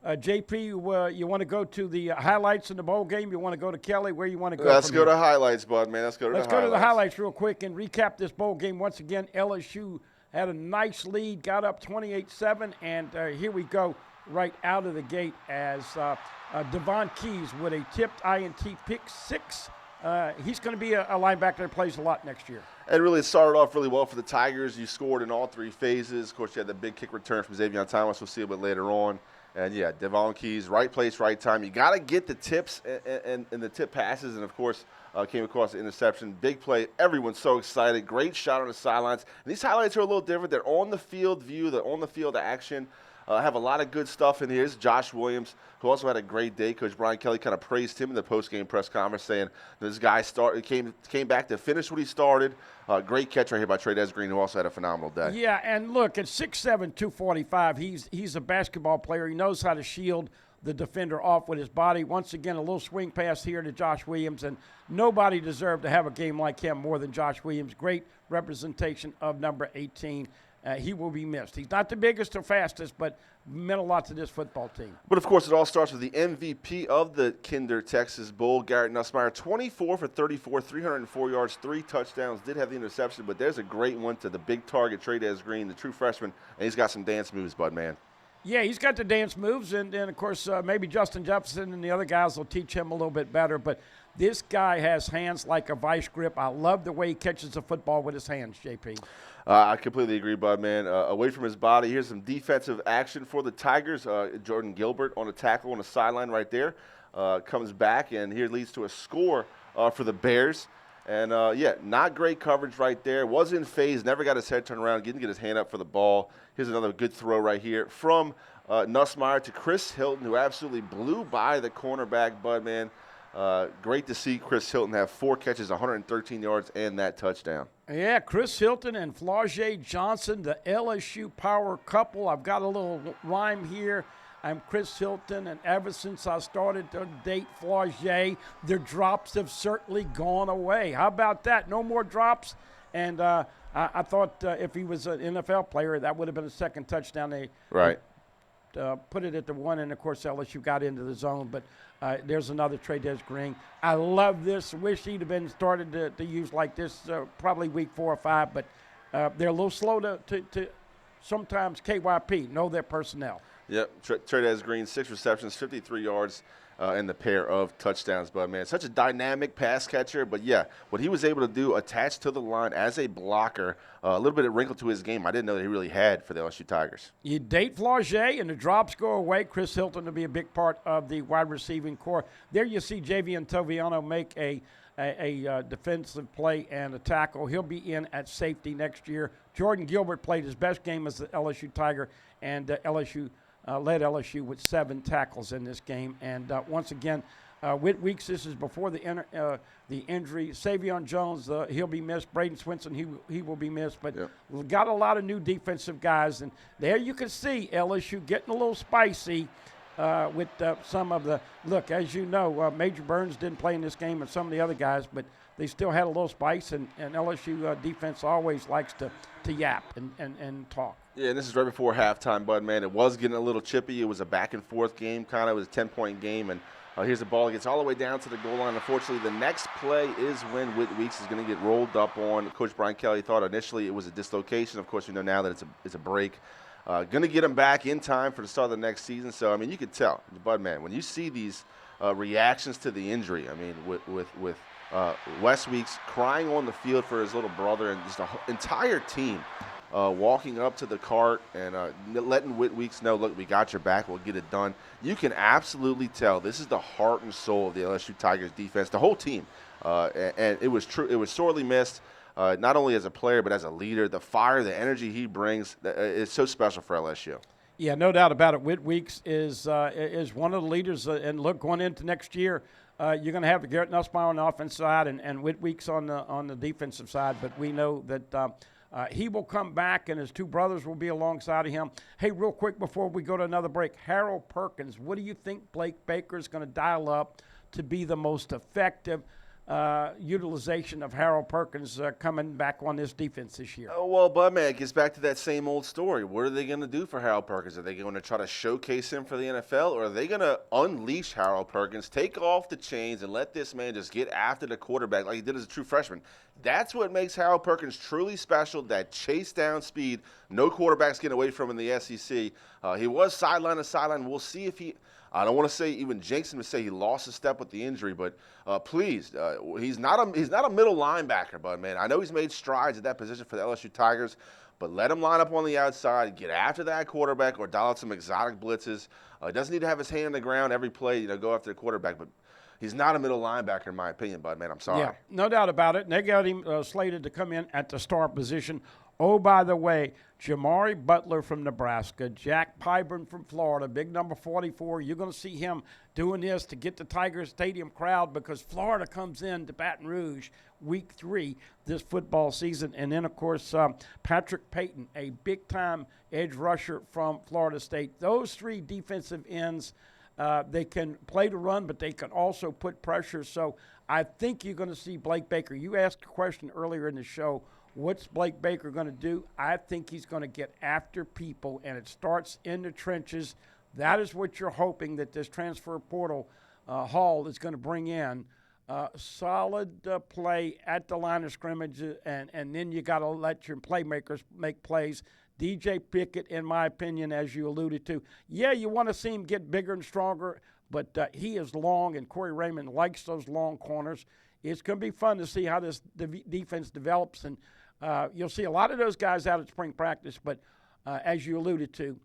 JP, you want to go to the highlights in the bowl game? You want to go to Kelly? Where you want to go? Let's go to highlights, bud, man. Let's go to the highlights real quick and recap this bowl game. Once again, LSU had a nice lead, got up 28-7, and here we go right out of the gate as Devon Keys with a tipped INT pick 6. He's going to be a linebacker that plays a lot next year. And really, it started off really well for the Tigers. You scored in all 3 phases. Of course, you had the big kick return from Xavier Thomas. We'll see a bit later on. And, Devon Keys, right place, right time. You got to get the tips and the tip passes. And, of course, came across the interception. Big play. Everyone's so excited. Great shot on the sidelines. And these highlights are a little different. They're on-the-field view. They're on-the-field action. Have a lot of good stuff in here. Here's Josh Williams, who also had a great day. Coach Brian Kelly kind of praised him in the post-game press conference, saying this guy came back to finish what he started. Great catch right here by Trey Green, who also had a phenomenal day. Yeah, and look, at 6'7", 245, he's a basketball player. He knows how to shield the defender off with his body. Once again, a little swing pass here to Josh Williams, and nobody deserved to have a game like him more than Josh Williams. Great representation of number 18. He will be missed. He's not the biggest or fastest, but meant a lot to this football team. But, of course, it all starts with the MVP of the Kinder Texas Bowl, Garrett Nussmeier, 24 for 34, 304 yards, 3 touchdowns. Did have the interception, but there's a great one to the big target, Trey Green, the true freshman, and he's got some dance moves, bud, man. Yeah, he's got the dance moves, and of course, maybe Justin Jefferson and the other guys will teach him a little bit better. But this guy has hands like a vice grip. I love the way he catches the football with his hands, JP. I completely agree, bud, man. Away from his body, here's some defensive action for the Tigers. Jordan Gilbert on a tackle on the sideline right there. Comes back, and here leads to a score for the Bears. And, not great coverage right there. Was in phase, never got his head turned around, didn't get his hand up for the ball. Here's another good throw right here from Nussmeier to Chris Hilton, who absolutely blew by the cornerback, bud, man. Great to see Chris Hilton have 4 catches, 113 yards, and that touchdown. Yeah, Chris Hilton and Flau'jae Johnson, the LSU power couple. I've got a little rhyme here. I'm Chris Hilton, and ever since I started to date Flau'jae, their drops have certainly gone away. How about that? No more drops. And I thought if he was an NFL player, that would have been a second touchdown. They put it at the one, and, of course, LSU got into the zone. But there's another Trey'Dez Green. I love this. Wish he'd have been started to use like this probably week 4 or 5. But they're a little slow to sometimes KYP, know their personnel. Yep, Trey'Dez Green, 6 receptions, 53 yards, and the pair of touchdowns. But, man, such a dynamic pass catcher. But, yeah, what he was able to do attached to the line as a blocker, a little bit of wrinkle to his game I didn't know that he really had for the LSU Tigers. You date Flau'jae, and the drops go away. Chris Hilton to be a big part of the wide receiving core. There you see Javian Toviano make a defensive play and a tackle. He'll be in at safety next year. Jordan Gilbert played his best game as the LSU Tiger, and LSU led LSU with 7 tackles in this game. And once again, Whit Weeks, this is before the injury. Savion Jones, he'll be missed. Braden Swinson, he will be missed. But we've got a lot of new defensive guys. And there you can see LSU getting a little spicy with some of the – look, as you know, Major Burns didn't play in this game and some of the other guys, but they still had a little spice. And LSU defense always likes to yap and talk. Yeah, and this is right before halftime, Bud, man. It was getting a little chippy. It was a back-and-forth game, kind of. It was a 10-point game, and here's the ball. It gets all the way down to the goal line. Unfortunately, the next play is when Whit Weeks is going to get rolled up on. Coach Brian Kelly thought initially it was a dislocation. Of course, we know now that it's a break. Going to get him back in time for the start of the next season. So, I mean, you could tell, Bud, man, when you see these reactions to the injury, I mean, with Wes Weeks crying on the field for his little brother and just the entire team walking up to the cart and letting Whit Weeks know, look, we got your back, we'll get it done. You can absolutely tell this is the heart and soul of the LSU Tigers defense, the whole team. And it was true. It was sorely missed, not only as a player but as a leader. The fire, the energy he brings is so special for LSU. Yeah, no doubt about it. Whit Weeks is one of the leaders. And look, going into next year, you're going to have Garrett Nussmeier on the offensive side and Whit Weeks on the defensive side. But we know that he will come back, and his 2 brothers will be alongside of him. Hey, real quick before we go to another break, Harold Perkins, what do you think Blake Baker is going to dial up to be the most effective utilization of Harold Perkins coming back on this defense this year? Oh, well, Bud, man, it gets back to that same old story. What are they going to do for Harold Perkins? Are they going to try to showcase him for the NFL, or are they going to unleash Harold Perkins, take off the chains, and let this man just get after the quarterback like he did as a true freshman? That's what makes Harold Perkins truly special, that chase down speed. No quarterback's getting away from him in the SEC. He was sideline to sideline. We'll see if he – I don't want to say even jinx him to say he lost a step with the injury, but please, he's not a middle linebacker, Bud, man. I know he's made strides at that position for the LSU Tigers, but let him line up on the outside, get after that quarterback, or dial out some exotic blitzes. He doesn't need to have his hand on the ground every play, go after the quarterback, but he's not a middle linebacker in my opinion, Bud, man. I'm sorry. Yeah, no doubt about it. And they got him slated to come in at the star position. Oh, by the way, Jamari Butler from Nebraska, Jack Pyburn from Florida, big number 44. You're going to see him doing this to get the Tiger Stadium crowd because Florida comes in to Baton Rouge week 3 this football season. And then, of course, Patrick Payton, a big-time edge rusher from Florida State. Those 3 defensive ends, they can play to run, but they can also put pressure. So I think you're going to see Blake Baker. You asked a question earlier in the show, what's Blake Baker going to do? I think he's going to get after people, and it starts in the trenches. That is what you're hoping that this transfer portal haul is going to bring in. Solid play at the line of scrimmage, and then you got to let your playmakers make plays. DJ Pickett, in my opinion, as you alluded to, yeah, you want to see him get bigger and stronger, but he is long, and Corey Raymond likes those long corners. It's going to be fun to see how this defense develops, and you'll see a lot of those guys out at spring practice, but as you alluded to,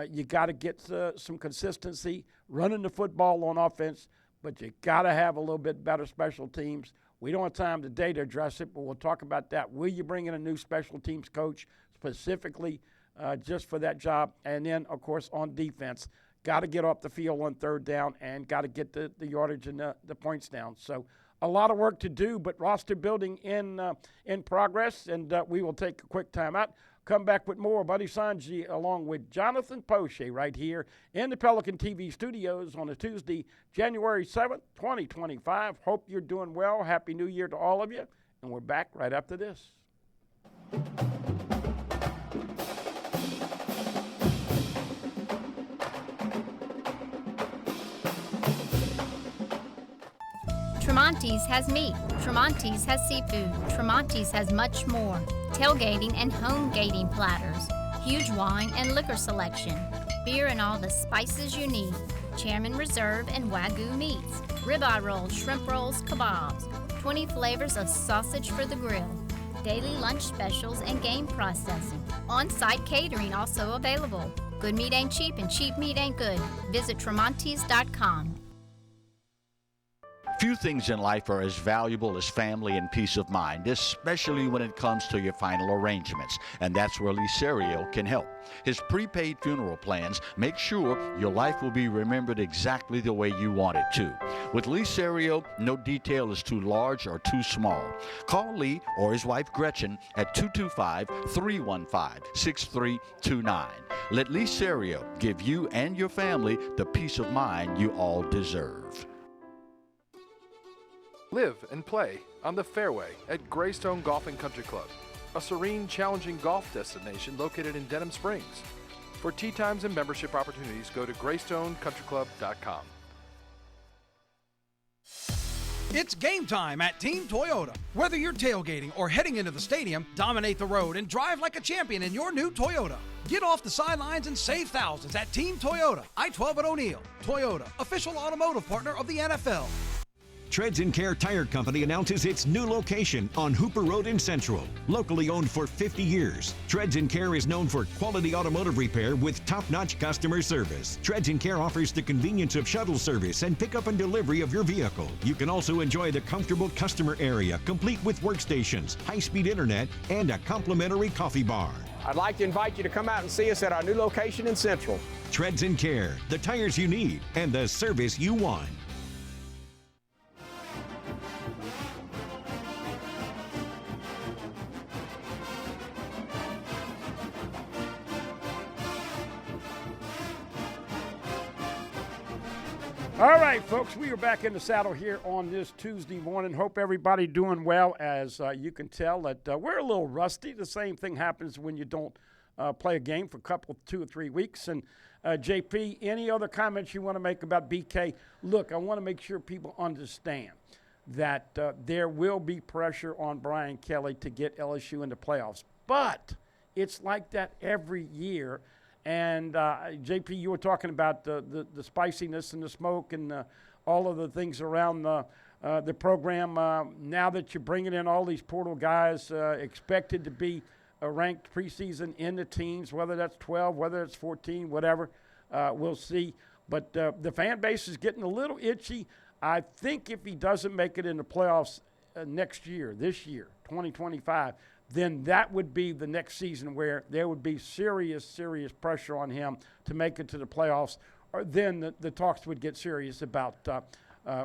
you got to get some consistency running the football on offense, but you got to have a little bit better special teams. We don't have time today to address it, but we'll talk about that. Will you bring in a new special teams coach specifically just for that job? And then, of course, on defense, got to get off the field on 3rd down and got to get the yardage and the points down. So a lot of work to do, but roster building in progress, and we will take a quick time out. Come back with more. Buddy Songy along with Jonathan Poche right here in the Pelican TV studios on a Tuesday, January 7th, 2025. Hope you're doing well. Happy New Year to all of you. And we're back right after this. Tremonti's has meat. Tremonti's has seafood. Tremonti's has much more. Tailgating and home gating platters. Huge wine and liquor selection. Beer and all the spices you need. Chairman Reserve and Wagyu meats. Ribeye rolls, shrimp rolls, kebabs. 20 flavors of sausage for the grill. Daily lunch specials and game processing. On-site catering also available. Good meat ain't cheap and cheap meat ain't good. Visit Tremonti's.com. Few things in life are as valuable as family and peace of mind, especially when it comes to your final arrangements, and that's where Lee Serio can help. His prepaid funeral plans make sure your life will be remembered exactly the way you want it to. With Lee Serio, no detail is too large or too small. Call Lee or his wife Gretchen at 225-315-6329. Let Lee Serio give you and your family the peace of mind you all deserve. Live and play on the fairway at Greystone Golf and Country Club, a serene, challenging golf destination located in Denham Springs. For tee times and membership opportunities, go to GreystoneCountryClub.com. It's game time at Team Toyota. Whether you're tailgating or heading into the stadium, dominate the road and drive like a champion in your new Toyota. Get off the sidelines and save thousands at Team Toyota, I-12 at O'Neill. Toyota, official automotive partner of the NFL. Treads & Care Tire Company announces its new location on Hooper Road in Central. Locally owned for 50 years, Treads & Care is known for quality automotive repair with top-notch customer service. Treads & Care offers the convenience of shuttle service and pickup and delivery of your vehicle. You can also enjoy the comfortable customer area, complete with workstations, high-speed internet, and a complimentary coffee bar. I'd like to invite you to come out and see us at our new location in Central. Treads & Care, the tires you need and the service you want. All right, folks, we are back in the saddle here on this Tuesday morning. Hope everybody doing well. As you can tell, that we're a little rusty. The same thing happens when you don't play a game for a couple, 2 or 3 weeks. And JP, any other comments you want to make about BK? Look, I want to make sure people understand that there will be pressure on Brian Kelly to get LSU in the playoffs. But it's like that every year. And, JP, you were talking about the spiciness and the smoke and all of the things around the program. Now that you're bringing in all these portal guys expected to be ranked preseason in the teams, whether that's 12, whether it's 14, whatever, we'll see. But the fan base is getting a little itchy. I think if he doesn't make it in the playoffs next year, this year, 2025, then that would be the next season where there would be serious pressure on him to make it to the playoffs. Or then the talks would get serious about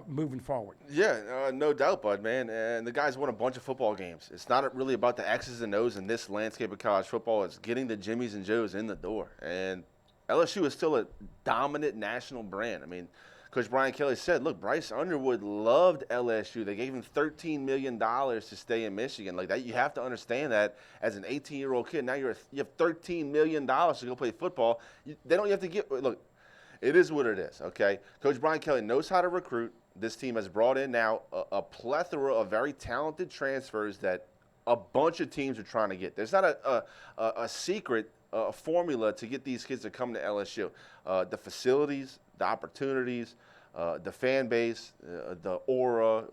moving forward. Yeah, no doubt, Bud, man. And the guy's won a bunch of football games. It's not really about the X's and O's in this landscape of college football. It's getting the Jimmies and Joes in the door. And LSU is still a dominant national brand. I mean, Coach Brian Kelly said, look, Bryce Underwood loved LSU. They gave him $13 million to stay in Michigan. Like that, you have to understand that as an 18-year-old kid. Now you have $13 million to go play football. You have to get – look, it is what it is, okay? Coach Brian Kelly knows how to recruit. This team has brought in now a plethora of very talented transfers that a bunch of teams are trying to get. There's not a secret formula to get these kids to come to LSU. The facilities, the opportunities, the fan base, the aura,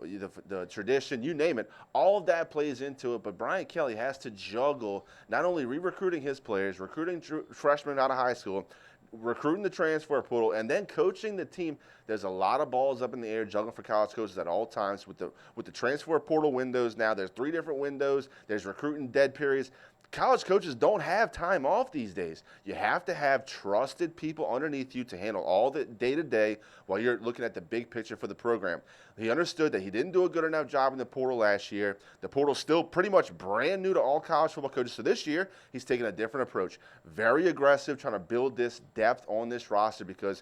the tradition, you name it, all of that plays into it. But Brian Kelly has to juggle not only re-recruiting his players, recruiting freshmen out of high school, recruiting the transfer portal, and then coaching the team. There's a lot of balls up in the air juggling for college coaches at all times with the transfer portal windows now. There's 3 different windows. There's recruiting dead periods. college coaches don't have time off these days. You have to have trusted people underneath you to handle all the day-to-day while you're looking at the big picture for the program. He understood that he didn't do a good enough job in the portal last year. The portal's still pretty much brand new to all college football coaches. So this year, he's taking a different approach. Very aggressive, trying to build this depth on this roster because,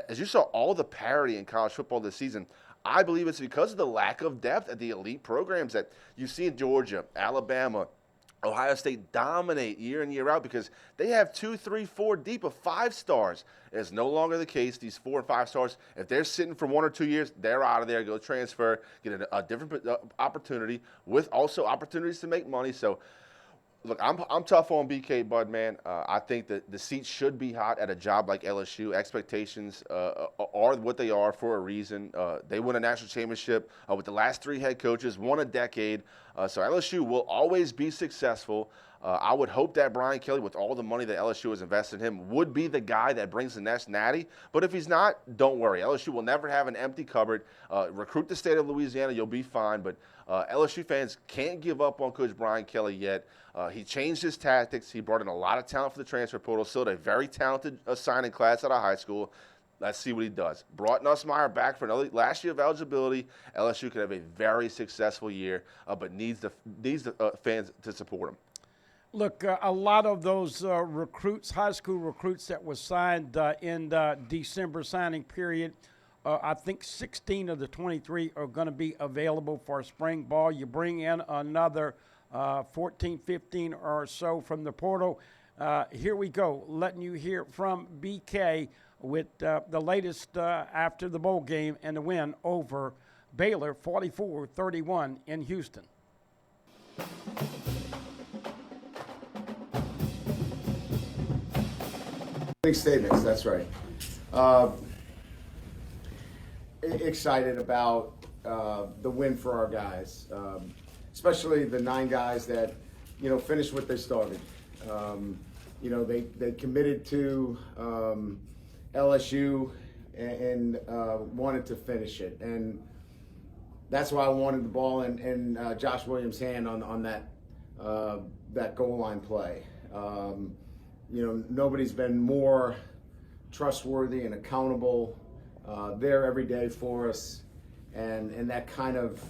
as you saw all the parity in college football this season, I believe it's because of the lack of depth at the elite programs that you see in Georgia, Alabama, Ohio State dominate year in, year out because they have 2, 3, 4 deep of 5 stars. It's no longer the case. These 4 and 5 stars, if they're sitting for 1 or 2 years, they're out of there, go transfer, get a different opportunity with also opportunities to make money. So, look, I'm tough on BK, Bud, man. I think that the seats should be hot at a job like LSU. Expectations are what they are for a reason. They won a national championship with the last 3 head coaches, won a decade. So LSU will always be successful. I would hope that Brian Kelly, with all the money that LSU has invested in him, would be the guy that brings the next natty. But if he's not, don't worry. LSU will never have an empty cupboard. Recruit the state of Louisiana, you'll be fine. But LSU fans can't give up on Coach Brian Kelly yet. He changed his tactics. He brought in a lot of talent for the transfer portal. Still a very talented signing class out of high school. Let's see what he does. Brought Nussmeier back for another last year of eligibility. LSU could have a very successful year, but needs the fans to support him. Look, a lot of those recruits, high school recruits that were signed in the December signing period, I think 16 of the 23 are going to be available for spring ball. You bring in another 14, 15 or so from the portal. Here we go, letting you hear from BK with the latest after the bowl game and the win over Baylor, 44-31 in Houston. Big statements, that's right. Excited about the win for our guys, especially the 9 guys that, finished what they started. They committed to LSU and wanted to finish it. And that's why I wanted the ball in Josh Williams' hand on that goal line play. Nobody's been more trustworthy and accountable there every day for us. And that kind of,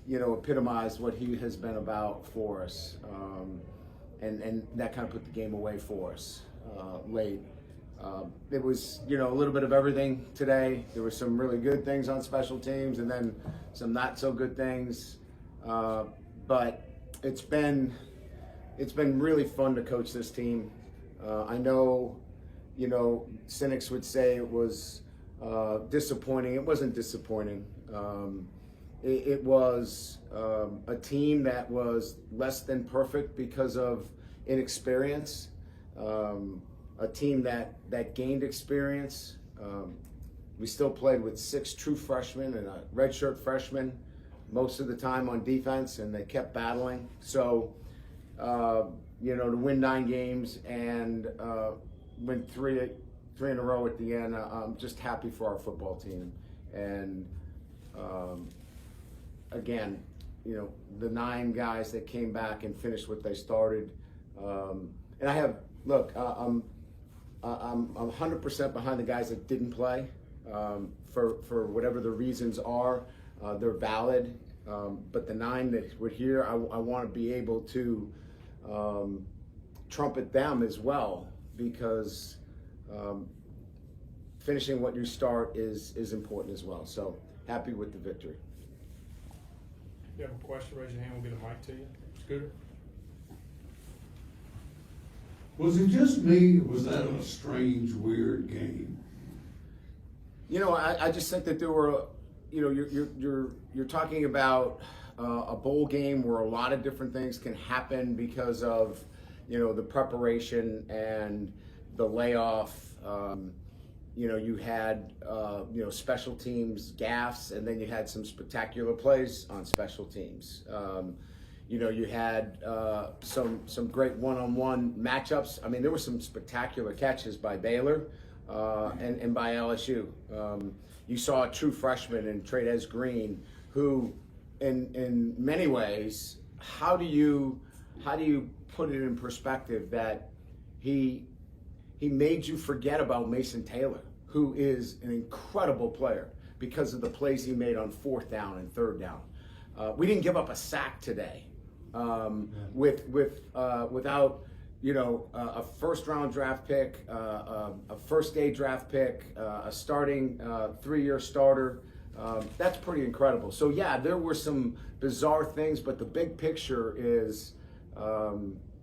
epitomized what he has been about for us. And that kind of put the game away for us late. It was, a little bit of everything today. There were some really good things on special teams and then some not so good things. But it's been really fun to coach this team. I know, cynics would say it was disappointing. It wasn't disappointing. It was a team that was less than perfect because of inexperience. A team that gained experience. We still played with 6 true freshmen and a redshirt freshman most of the time on defense, and they kept battling. So, to win 9 games and win 3 in a row at the end, I'm just happy for our football team. And again, the 9 guys that came back and finished what they started. And I have, look, I'm 100% behind the guys that didn't play for whatever the reasons are. They're valid. But the 9 that were here, I want to be able to trumpet them as well, because finishing what you start is important as well. So happy with the victory. If you have a question, raise your hand. We'll get a mic to you. Scooter? Was it just me, or was that a strange, weird game? I just think that there were, you're talking about a bowl game where a lot of different things can happen because of, the preparation and the layoff. You had, special teams gaffes, and then you had some spectacular plays on special teams. You had some great one-on-one matchups. I mean, there were some spectacular catches by Baylor and by LSU. You saw a true freshman in Trey'Dez Green, who, in many ways, how do you put it in perspective that he made you forget about Mason Taylor, who is an incredible player because of the plays he made on 4th down and 3rd down. We didn't give up a sack today without a first-round draft pick, a first-day draft pick, a starting 3-year starter. That's pretty incredible. So yeah, there were some bizarre things, but the big picture is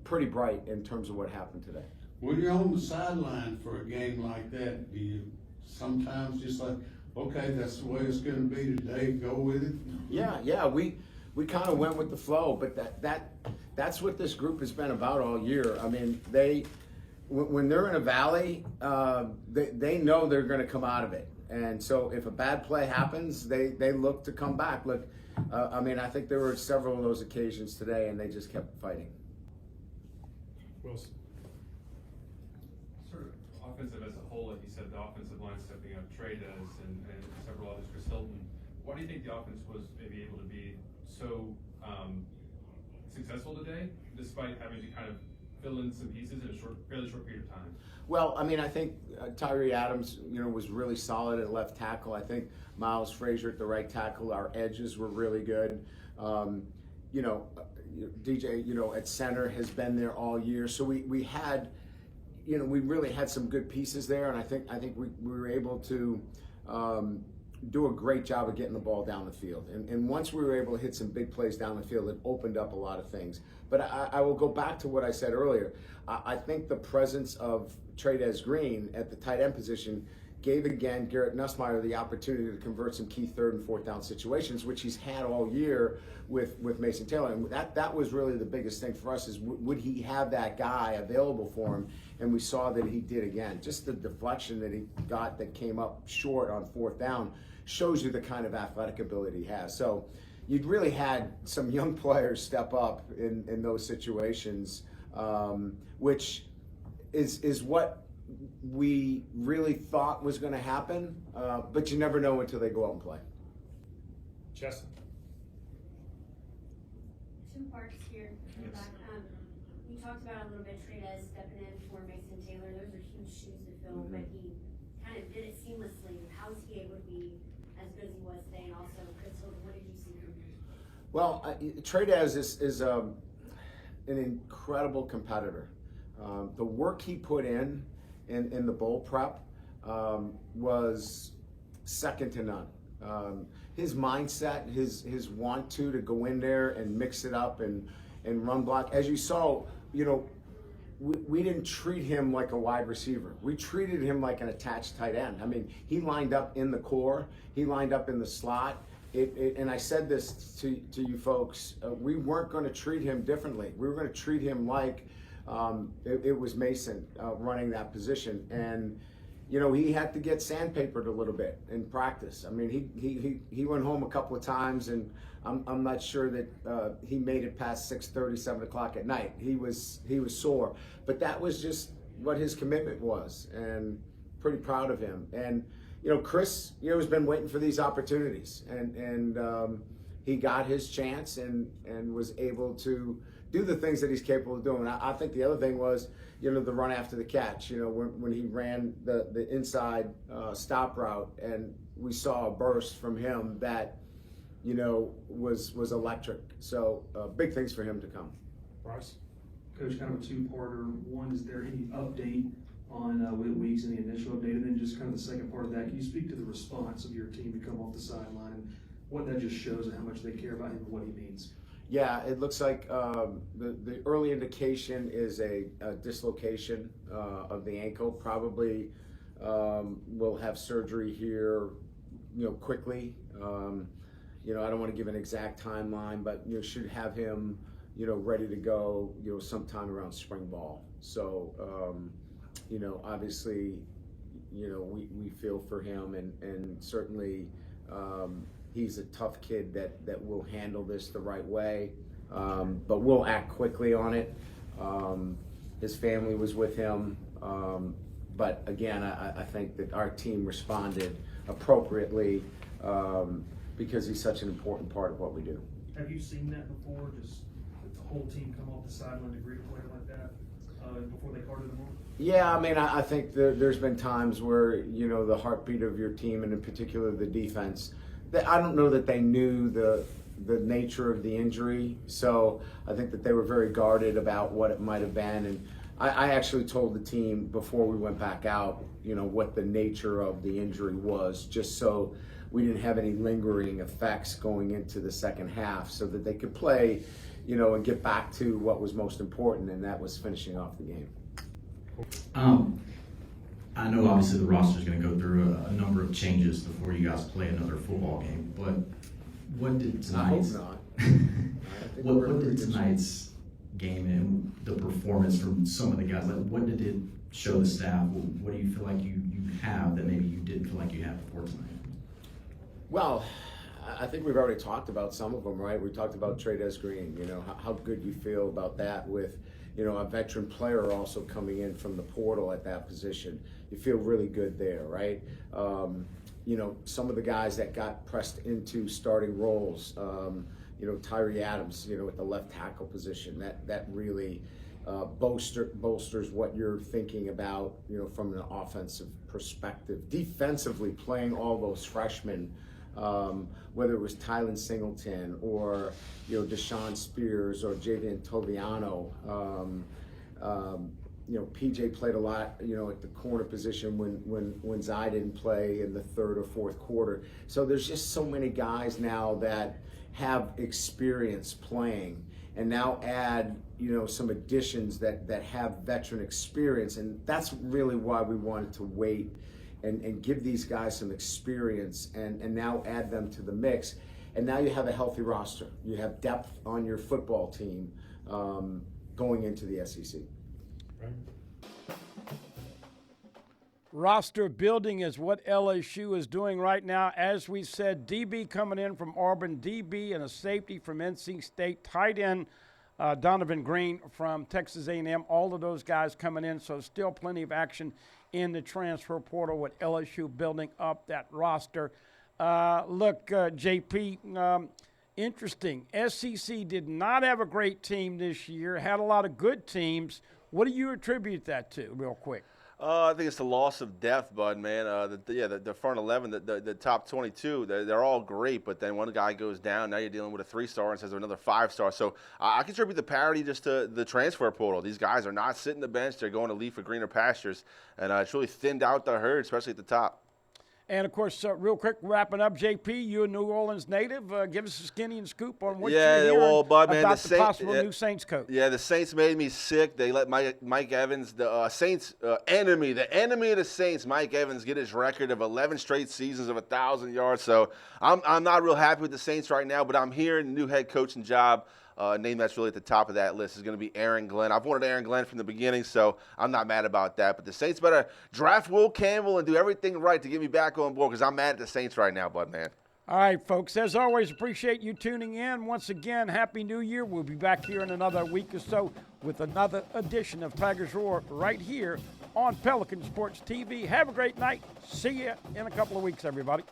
pretty bright in terms of what happened today. When you're on the sideline for a game like that, do you sometimes just like, okay, that's the way it's going to be today, go with it? Yeah, we kind of went with the flow, but that's what this group has been about all year. I mean, when they're in a valley, they know they're going to come out of it. And so if a bad play happens, they look to come back. Look, I mean, I think there were several of those occasions today, and they just kept fighting. Wilson. Sort of offensive as a whole, like you said, the offensive line stepping up, Trey does, and several others, Chris Hilton. Why do you think the offense was maybe able to be so successful today, despite having to kind of fill in some pieces in a fairly short period of time? Well, I mean, I think Tyree Adams, was really solid at left tackle. I think Miles Frazier at the right tackle. Our edges were really good. DJ, at center has been there all year. So we had, we really had some good pieces there, and I think we were able to do a great job of getting the ball down the field. And once we were able to hit some big plays down the field, it opened up a lot of things. But I will go back to what I said earlier. I think the presence of Trey Green at the tight end position gave, again, Garrett Nussmeier the opportunity to convert some key 3rd and 4th down situations, which he's had all year with Mason Taylor. And that was really the biggest thing for us, is would he have that guy available for him? And we saw that he did again. Just the deflection that he got that came up short on 4th down shows you the kind of athletic ability he has. So you'd really had some young players step up in those situations, which is what we really thought was going to happen, but you never know until they go out and play. Justin. 2 parts here. Yes. You talked about a little bit Trey stepping in for Mason Taylor. Those are huge shoes to fill, but he kind of did it seamlessly. How is he able to be as good as he was today? And also, Chris Hilton, what did you see from him? Well, Trey is an incredible competitor. The work he put in the bowl prep was second to none. His mindset, his want to go in there and mix it up and run block. As you saw, we didn't treat him like a wide receiver. We treated him like an attached tight end. I mean, he lined up in the core. He lined up in the slot. And I said this to you folks, we weren't going to treat him differently. We were going to treat him like it was Mason running that position. And, he had to get sandpapered a little bit in practice. I mean, he went home a couple of times, and I'm not sure that he made it past 6:30, 7 o'clock at night. He was sore. But that was just what his commitment was, and pretty proud of him. And, Chris, has been waiting for these opportunities, and he got his chance and was able to do the things that he's capable of doing. I think the other thing was, the run after the catch. When he ran the inside stop route, and we saw a burst from him that, was electric. So big things for him to come. Bryce. Coach, kind of a 2-parter. One, is there any update on Will Weeks in the initial update? And then just kind of the second part of that, can you speak to the response of your team to come off the sideline and what that just shows and how much they care about him and what he means? Yeah, it looks like the early indication is a dislocation of the ankle. Probably will have surgery here, quickly. I don't want to give an exact timeline, but should have him, ready to go, sometime around spring ball. So, obviously, we feel for him, and certainly. He's a tough kid that will handle this the right way, but we'll act quickly on it. His family was with him, but again, I think that our team responded appropriately because he's such an important part of what we do. Have you seen that before? Just the whole team come off the sideline to greet a player like that before they carted them on? Yeah, I mean, I think there's been times where, you know, the heartbeat of your team, and in particular the defense, I don't know that they knew the nature of the injury, so I think that they were very guarded about what it might have been. And I actually told the team before we went back out, you know, what the nature of the injury was, just so we didn't have any lingering effects going into the second half, so that they could play, you know, and get back to what was most important, and that was finishing off the game. I know obviously the roster is going to go through a number of changes before you guys play another football game, but what did tonight's what did tonight's game and the performance from some of the guys, like what did it show the staff? What do you feel like you have that maybe you didn't feel like you had before tonight? Well, I think we've already talked about some of them, right? We talked about Trey'Dez Green, you know, how good you feel about that with, you know, a veteran player also coming in from the portal at that position. You feel really good there, right? You know, some of the guys that got pressed into starting roles, you know, Tyree Adams, you know, at the left tackle position, that really bolsters what you're thinking about, you know, from an offensive perspective. Defensively, playing all those freshmen, whether it was Tylen Singleton or, you know, Deshaun Spears or Javian Toviano. You know, PJ played a lot, you know, at the corner position when Zy didn't play in the third or fourth quarter. So there's just so many guys now that have experience playing, and now add, you know, some additions that have veteran experience. And that's really why we wanted to wait and give these guys some experience and now add them to the mix. And now you have a healthy roster. You have depth on your football team going into the SEC. Roster building is what LSU is doing right now. As we said, DB coming in from Auburn, DB and a safety from NC State, tight end Donovan Green from Texas A&M. All of those guys coming in, so still plenty of action in the transfer portal with LSU building up that roster. Look, JP, interesting. SEC did not have a great team this year, had a lot of good teams. What do you attribute that to, real quick? I think it's the loss of depth, Bud, man. The front 11, the top 22, they're all great, but then one guy goes down. Now you're dealing with a 3-star instead of another 5-star. So I contribute the parity just to the transfer portal. These guys are not sitting the bench. They're going to leave for greener pastures, and it's really thinned out the herd, especially at the top. And, of course, real quick, wrapping up, JP, you a New Orleans native. Give us a skinny and scoop on what you're hearing Bud, man, about the possible new Saints coach. Yeah, the Saints made me sick. They let Mike Evans, the Saints enemy of the Saints, Mike Evans, get his record of 11 straight seasons of 1,000 yards. So I'm not real happy with the Saints right now, but I'm hearing the new head coaching job. Name that's really at the top of that list is going to be Aaron Glenn. I've wanted Aaron Glenn from the beginning, so I'm not mad about that. But the Saints better draft Will Campbell and do everything right to get me back on board, because I'm mad at the Saints right now, Bud, man. All right, folks. As always, appreciate you tuning in. Once again, Happy New Year. We'll be back here in another week or so with another edition of Tigers Roar right here on Pelican Sports TV. Have a great night. See you in a couple of weeks, everybody.